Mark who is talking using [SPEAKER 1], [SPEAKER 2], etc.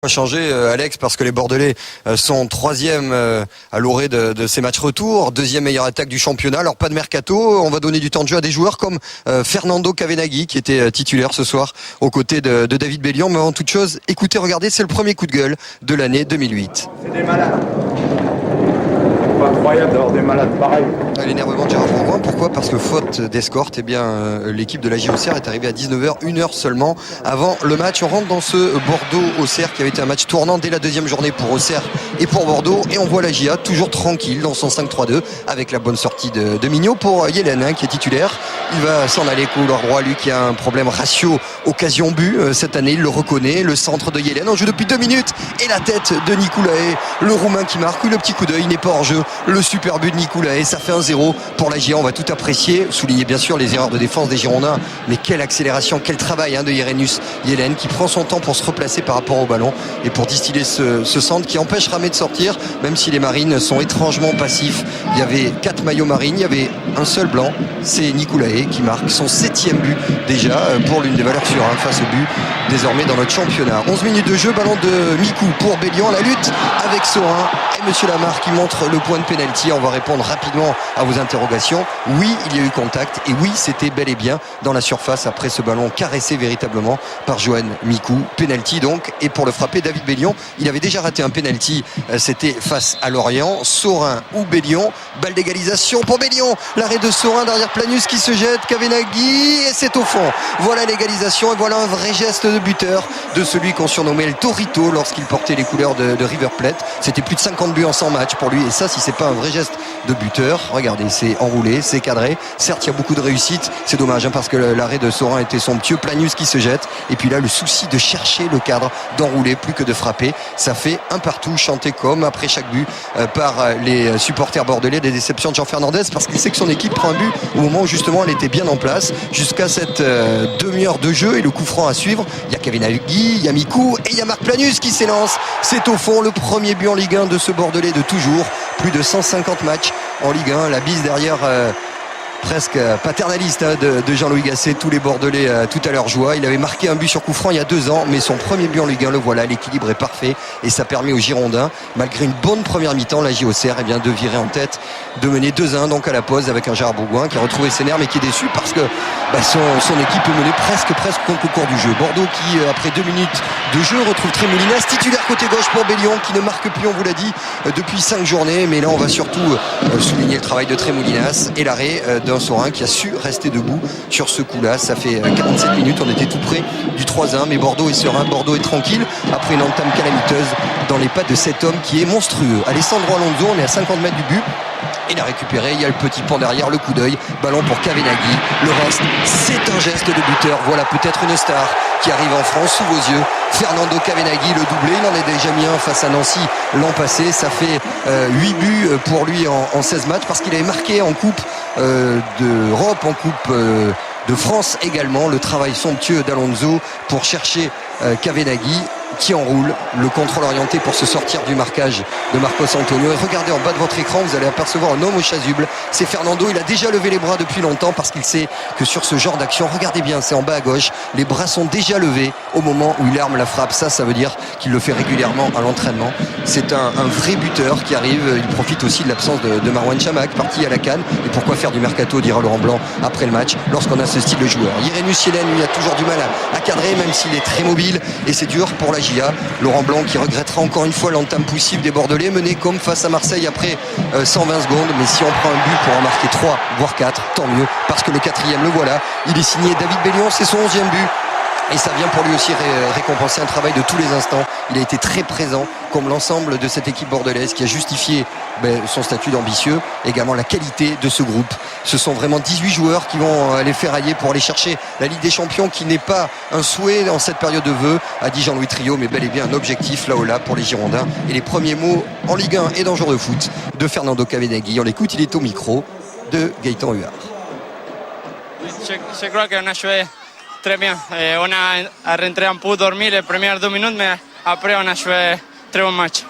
[SPEAKER 1] Changer Alex, parce que les Bordelais sont troisième à l'orée de ces matchs retour, deuxième meilleure attaque du championnat. Alors pas de mercato, on va donner du temps de jeu à des joueurs comme Fernando Cavenaghi qui était titulaire ce soir aux côtés de David Bellion. Mais avant toute chose, écoutez, regardez, c'est le premier coup de gueule de l'année 2008.
[SPEAKER 2] C'est des malades. C'est pas incroyable d'avoir des malades pareils.
[SPEAKER 1] L'énervement de Gérard Bourgoin, pourquoi? Parce que faute d'escorte, l'équipe de la JOCR est arrivée à 19h, 1 heure seulement avant le match. On rentre dans ce Bordeaux-Auxerre qui avait été un match tournant dès la deuxième journée pour Auxerre et pour Bordeaux. Et on voit la GIA toujours tranquille dans son 5-3-2 avec la bonne sortie de Mignot pour Yellen qui est titulaire. Il va s'en aller couloir droit, lui qui a un problème ratio occasion-but. Cette année, il le reconnaît. Le centre de Yellen, on joue depuis 2 minutes. Et la tête de Nicolae, le Roumain qui marque. Oui, le petit coup d'œil, il n'est pas hors jeu. Le super but de Nicolae, ça fait 1-0 pour la GIA. On va tout apprécier, souligner bien sûr les erreurs de défense des Girondins, mais quelle accélération, quel travail de Yerenus Yellen qui prend son temps pour se replacer par rapport au ballon et pour distiller ce centre qui empêche Ramé de sortir, même si les Marines sont étrangement passifs. Il y avait 4 maillots Marines, il y avait un seul blanc, c'est Nicolae qui marque son 7e but déjà pour l'une des valeurs sûres face au but désormais dans notre championnat. 11 minutes de jeu, ballon de Mikou pour Bellion, la lutte avec Sorin et Monsieur Lamarre qui montre le point de pénalty. On va répondre rapidement à vos interrogations. Oui, il y a eu contact et oui, c'était bel et bien dans la surface après ce ballon caressé véritablement par Johan Mikou. Pénalty donc, et pour le frapper, David Bellion, il avait déjà raté un pénalty, c'était face à Lorient. Sorin ou Bellion, balle d'égalisation pour Bellion, l'arrêt de Sorin derrière Planus qui se jette, Cavenaghi et c'est au fond. Voilà l'égalisation et voilà un vrai geste de buteur de celui qu'on surnommait le Torito lorsqu'il portait les couleurs de River Plate. C'était plus de 50 buts en 100 matchs pour lui et ça, si c'est pas un vrai geste de buteur, regardez, c'est enroulé, c'est cadré. Certes, il y a beaucoup de réussite, c'est dommage parce que l'arrêt de Sorin était somptueux. Planus qui se jette et puis là le souci de chercher le cadre, d'enrouler plus que de frapper. Ça fait un partout chanté comme après chaque but par les supporters bordelais, des déceptions de Jean Fernandez parce qu'il sait que son équipe prend un but au moment où justement elle était bien en place jusqu'à cette demi-heure de jeu et le coup franc à suivre. Il y a Cavenaghi, il y a Mikou et il y a Marc Planus qui s'élance. C'est au fond le premier but en Ligue 1 de ce Bordelais de toujours. Plus de 150 matchs en Ligue 1. La bise derrière presque paternaliste de Jean-Louis Gasset, tous les Bordelais tout à leur joie. Il avait marqué un but sur coup franc il y a 2 ans, mais son premier but en Ligue 1, le voilà, l'équilibre est parfait et ça permet aux Girondins, malgré une bonne première mi-temps, la JOCR de virer en tête, de mener 2-1 donc à la pause avec un Gérard Bourgoin qui a retrouvé ses nerfs mais qui est déçu parce que son équipe peut mener presque contre le cours du jeu. Bordeaux qui après 2 minutes de jeu retrouve Trémoulinas, titulaire côté gauche pour Bellion qui ne marque plus, on vous l'a dit, depuis 5 journées, mais là on va surtout souligner le travail de Trémoulinas et l'arrêt d'un Sorin qui a su rester debout sur ce coup-là. Ça fait 47 minutes, on était tout près du 3-1, mais Bordeaux est serein, Bordeaux est tranquille après une entame calamiteuse dans les pattes de cet homme qui est monstrueux. Alessandro Alonso, on est à 50 mètres du but. Il a récupéré, il y a le petit pont derrière, le coup d'œil, ballon pour Cavenaghi. Le reste, c'est un geste de buteur. Voilà peut-être une star qui arrive en France sous vos yeux. Fernando Cavenaghi, le doublé, il en est déjà mis un face à Nancy l'an passé. Ça fait 8 buts pour lui en 16 matchs parce qu'il avait marqué en Coupe d'Europe, en Coupe de France également. Le travail somptueux d'Alonso pour chercher Cavenaghi qui enroule, le contrôle orienté pour se sortir du marquage de Marcos Antonio. Et regardez en bas de votre écran, vous allez apercevoir un homme au chasuble, c'est Fernando. Il a déjà levé les bras depuis longtemps parce qu'il sait que sur ce genre d'action, regardez bien, c'est en bas à gauche, les bras sont déjà levés au moment où il arme la frappe. Ça veut dire qu'il le fait régulièrement à l'entraînement. C'est un vrai buteur qui arrive. Il profite aussi de l'absence de Marwan Chamakh, parti à la CAN. Et pourquoi faire du mercato, dira Laurent Blanc après le match, lorsqu'on a ce style de joueur. Yerenus Yellen, lui, a toujours du mal à cadrer, même s'il est très mobile, et c'est dur pour la GIA. Laurent Blanc qui regrettera encore une fois l'entame poussive des Bordelais, mené comme face à Marseille après 120 secondes. Mais si on prend un but pour en marquer 3 voire 4, tant mieux, parce que le 4e, le voilà, il est signé David Bellion, c'est son 11e but. Et ça vient pour lui aussi récompenser un travail de tous les instants. Il a été très présent, comme l'ensemble de cette équipe bordelaise qui a justifié son statut d'ambitieux, également la qualité de ce groupe. Ce sont vraiment 18 joueurs qui vont aller ferrailler pour aller chercher la Ligue des Champions, qui n'est pas un souhait dans cette période de vœux, a dit Jean-Louis Trio, mais bel et bien un objectif là-haut-là pour les Girondins. Et les premiers mots en Ligue 1 et dans le jour de foot de Fernando Cavenaghi. On l'écoute, il est au micro de Gaëtan Huard.
[SPEAKER 3] Je crois qu'on a joué très bien. On a rentré un peu dormi les premiers 2 minutes, mais après on a joué très bon match.